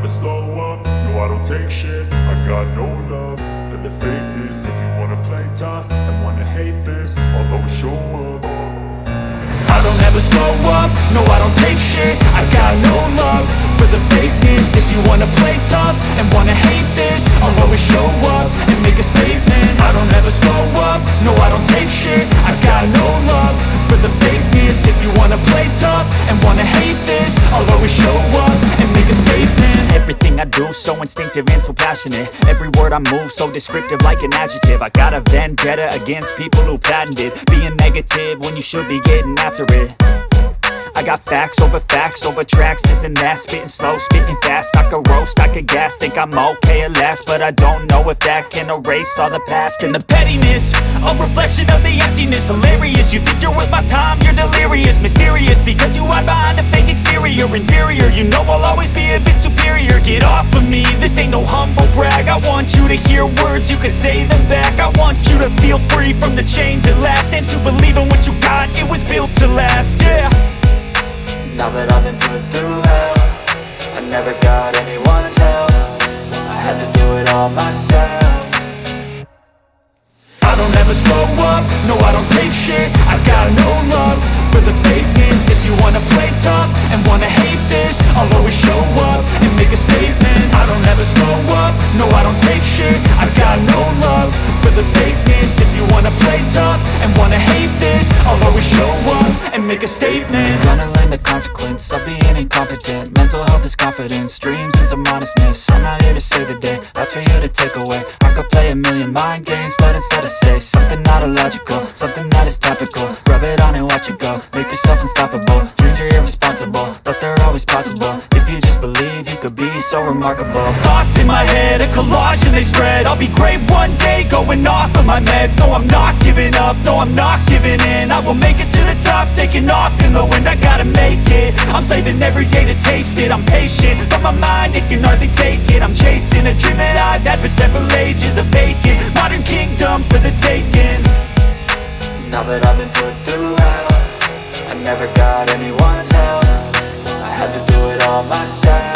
slow up, no I don't take shit. I got no love for the fakeness. If you wanna play tough and wanna hate this, I'll always show up. I don't ever slow up, no I don't take shit. I got no love for the fakeness. If you wanna play tough and wanna hate this, I'll always show up and make a statement. I don't ever slow up, no I don't take shit. I got no love for the fakeness. If you wanna play tough and wanna hate this, I'll always show up and make a statement. Everything I do so instinctive and so passionate. Every word I move so descriptive like an adjective. I got a vendetta against people who patented being negative when you should be getting after it. I got facts over tracks, this and that. Spitting slow, spitting fast, I could roast, I could gas. Think I'm okay at last, but I don't know if that can erase all the past. And the pettiness, a reflection of the emptiness. Hilarious, you think you're worth my time, you're delirious. Mysterious, because you hide behind a fake exterior. Inferior, you know I'll always be a bit superior. Get off of me, this ain't no humble brag. I want you to hear words, you can say them back. I want you to feel free from the chains at last, and to believe in what you got, it was built to last, yeah. Now that I've been put through hell, I never got anyone's help. I had to do it all myself. I don't ever slow up, no I don't take shit. I got no love for the fakeness. If you wanna play tough and wanna hate this, I'll always show up and make a statement. I don't ever slow up, no I don't take shit. I got no love for the fakeness. If you wanna play tough and wanna hate this, I'll always show up and make a statement. Gonna learn the consequence of being incompetent. Mental health is confidence, dreams and some modestness. I'm not here to save the day, that's for you to take away. I could play a million mind games, but instead I say something not illogical, something that is topical. Rub it on and watch it go, make yourself unstoppable. Dreams are irresponsible, but they're always possible. If you just believe, you could be so remarkable. Thoughts in my head, a collage and they spread. I'll be great one day, going off of my meds. No, I'm not giving up, no, I'm not giving in. I will make it to the top, taking off in the wind. I gotta make it, I'm saving every day to taste it. I'm patient, but my mind, it can hardly take it. I'm chasing a dream that I've had for several ages. A vacant, modern kingdom for the taking. Now that I've been put through hell, I never got anyone's help. I had to do it all myself.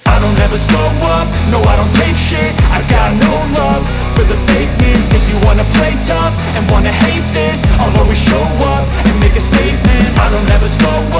I don't ever slow up, no I don't take shit. I got no love for the fakeness. If you wanna play tough and wanna hate this, I'll always show up and make a statement. I don't ever slow up.